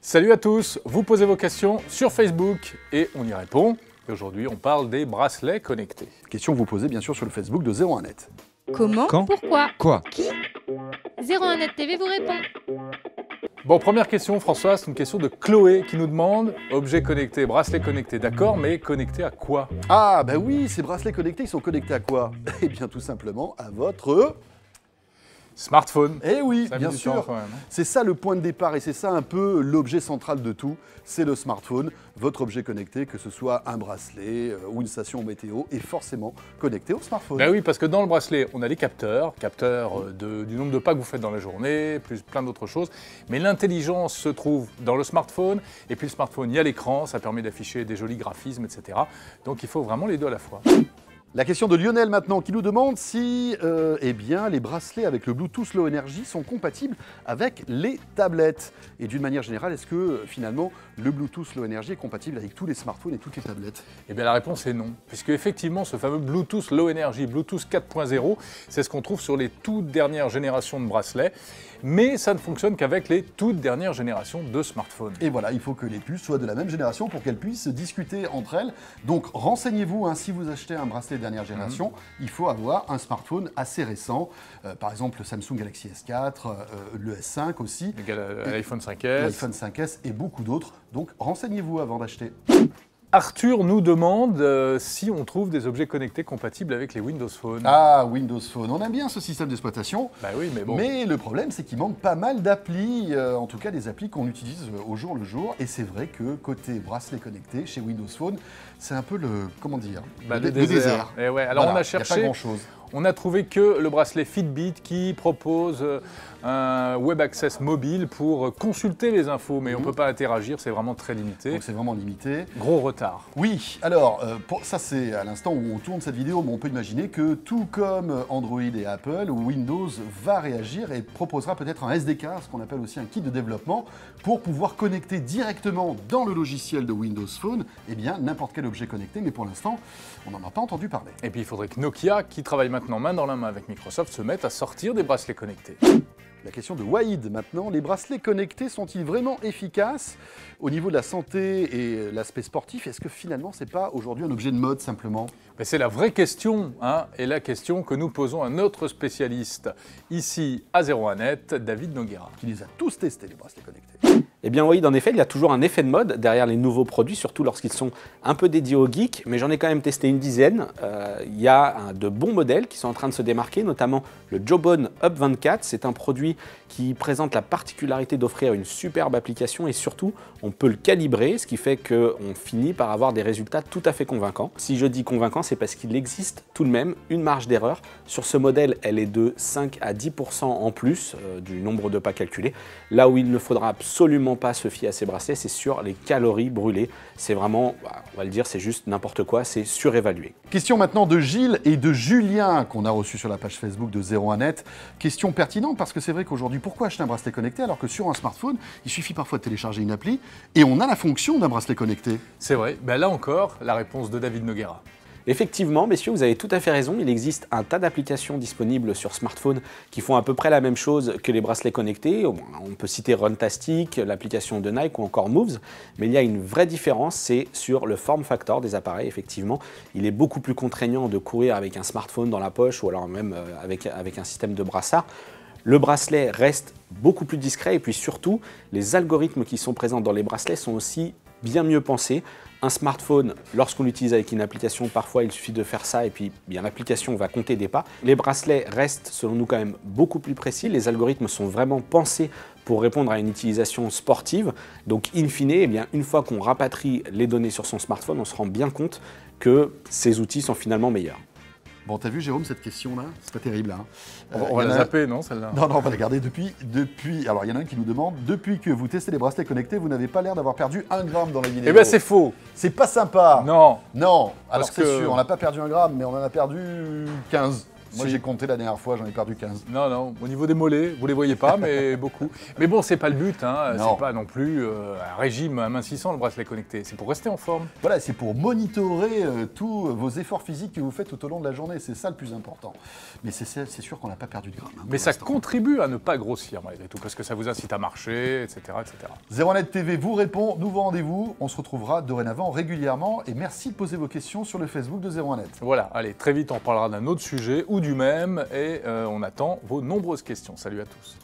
Salut à tous, vous posez vos questions sur Facebook et on y répond. Et aujourd'hui, on parle des bracelets connectés. Question que vous posez bien sûr sur le Facebook de 01net. Comment? Quand? Pourquoi? Quoi? Qui? 01net TV vous répond. Bon, première question, François, c'est une question de Chloé qui nous demande objet connecté, bracelet connecté, d'accord, mais connecté à quoi? Ah bah oui, ces bracelets connectés, ils sont connectés à quoi? Eh bien tout simplement à votre... Smartphone. Eh oui, Ça a mis bien du temps sûr. quand même, hein. C'est ça le point de départ et c'est ça un peu l'objet central de tout. C'est le smartphone, votre objet connecté, que ce soit un bracelet ou une station météo, est forcément connecté au smartphone. Ben oui, parce que dans le bracelet, on a les capteurs du nombre de pas que vous faites dans la journée, plus plein d'autres choses. Mais l'intelligence se trouve dans le smartphone. Et puis le smartphone, il y a l'écran, ça permet d'afficher des jolis graphismes, etc. Donc il faut vraiment les deux à la fois. La question de Lionel maintenant qui nous demande si eh bien, les bracelets avec le Bluetooth Low Energy sont compatibles avec les tablettes. Et d'une manière générale, est-ce que finalement le Bluetooth Low Energy est compatible avec tous les smartphones et toutes les tablettes? Eh bien la réponse est non, puisque effectivement ce fameux Bluetooth Low Energy, Bluetooth 4.0, c'est ce qu'on trouve sur les toutes dernières générations de bracelets, mais ça ne fonctionne qu'avec les toutes dernières générations de smartphones. Et voilà, il faut que les puces soient de la même génération pour qu'elles puissent discuter entre elles. Donc renseignez-vous, hein, si vous achetez un bracelet dernière génération, il faut avoir un smartphone assez récent, par exemple le Samsung Galaxy S4, le S5 aussi, L'iPhone 5S. l'iPhone 5S et beaucoup d'autres. Donc renseignez-vous avant d'acheter. Arthur nous demande si on trouve des objets connectés compatibles avec les Windows Phone. Ah, Windows Phone, on aime bien ce système d'exploitation. Bah oui, mais bon. Mais le problème, c'est qu'il manque pas mal d'applis, en tout cas des applis qu'on utilise au jour le jour. Et c'est vrai que côté bracelet connecté, chez Windows Phone, c'est un peu le, comment dire, le désert. Et ouais. Alors Voilà, on a y a cherché, pas grand-chose. on a trouvé que le bracelet Fitbit qui propose un web access mobile pour consulter les infos, mais on ne peut pas interagir, c'est vraiment très limité. Donc c'est vraiment limité. Gros retard. Oui, alors, ça c'est à l'instant où on tourne cette vidéo, mais on peut imaginer que tout comme Android et Apple, Windows va réagir et proposera peut-être un SDK, ce qu'on appelle aussi un kit de développement, pour pouvoir connecter directement dans le logiciel de Windows Phone, eh bien n'importe quel objet connecté, mais pour l'instant, on n'en a pas entendu parler. Et puis il faudrait que Nokia, qui travaille maintenant main dans la main avec Microsoft, se mette à sortir des bracelets connectés. La question de Waïd maintenant, les bracelets connectés sont-ils vraiment efficaces au niveau de la santé et l'aspect sportif? Est-ce que finalement c'est pas aujourd'hui un objet de mode simplement? Mais c'est la vraie question, hein, et la question que nous posons à notre spécialiste ici à 01net, David Noguera. Qui les a tous testés les bracelets connectés? Eh bien oui, en effet, il y a toujours un effet de mode derrière les nouveaux produits, surtout lorsqu'ils sont un peu dédiés aux geeks, mais j'en ai quand même testé une dizaine. Il y a de bons modèles qui sont en train de se démarquer, notamment le Jawbone Up 24. C'est un produit qui présente la particularité d'offrir une superbe application et surtout, on peut le calibrer, ce qui fait qu'on finit par avoir des résultats tout à fait convaincants. Si je dis convaincant, c'est parce qu'il existe tout de même une marge d'erreur. Sur ce modèle, elle est de 5 à 10% en plus du nombre de pas calculés. Là où il ne faudra absolument pas se fier à ces bracelets, c'est sur les calories brûlées. C'est vraiment, on va le dire, c'est juste n'importe quoi, c'est surévalué. Question maintenant de Gilles et de Julien qu'on a reçu sur la page Facebook de 01net. Question pertinente parce que c'est vrai qu'aujourd'hui, pourquoi acheter un bracelet connecté alors que sur un smartphone, il suffit parfois de télécharger une appli et on a la fonction d'un bracelet connecté? C'est vrai, ben là encore, la réponse de David Noguera. Effectivement, messieurs, vous avez tout à fait raison. Il existe un tas d'applications disponibles sur smartphone qui font à peu près la même chose que les bracelets connectés. On peut citer Runtastic, l'application de Nike ou encore Moves. Mais il y a une vraie différence, c'est sur le form factor des appareils, effectivement. Il est beaucoup plus contraignant de courir avec un smartphone dans la poche ou alors même avec un système de brassard. Le bracelet reste beaucoup plus discret et puis surtout, les algorithmes qui sont présents dans les bracelets sont aussi bien mieux pensés. Un smartphone, lorsqu'on l'utilise avec une application, parfois il suffit de faire ça et puis bien l'application va compter des pas. Les bracelets restent selon nous quand même beaucoup plus précis. Les algorithmes sont vraiment pensés pour répondre à une utilisation sportive. Donc in fine, eh bien, une fois qu'on rapatrie les données sur son smartphone, on se rend bien compte que ces outils sont finalement meilleurs. Bon, t'as vu Jérôme cette question-là? C'est pas terrible, hein. On va la zapper, non, celle-là? Non, on va la garder depuis... Alors, il y en a un qui nous demande, depuis que vous testez les bracelets connectés, vous n'avez pas l'air d'avoir perdu 1 gramme dans la vidéo. Eh bien, c'est faux. C'est pas sympa. Non. Non. Alors, Parce c'est que- sûr, on n'a pas perdu 1 gramme, mais on en a perdu 15. Moi, Si. j'ai compté la dernière fois, j'en ai perdu 15. Non, non, au niveau des mollets, vous les voyez pas, mais beaucoup. Mais bon, c'est pas le but, hein. Non. C'est pas non plus un régime amincissant, le bracelet connecté. C'est pour rester en forme. Voilà, c'est pour monitorer tous vos efforts physiques que vous faites tout au long de la journée. C'est ça le plus important. Mais c'est sûr qu'on n'a pas perdu de grammes. Hein, Mais pour ça l'instant. contribue à ne pas grossir, malgré tout, parce que ça vous incite à marcher, etc., etc. 01net TV vous répond, nouveau rendez-vous. On se retrouvera dorénavant régulièrement. Et merci de poser vos questions sur le Facebook de 01net. Voilà, allez, très vite, on parlera d'un autre sujet ou du même, et on attend vos nombreuses questions. Salut à tous.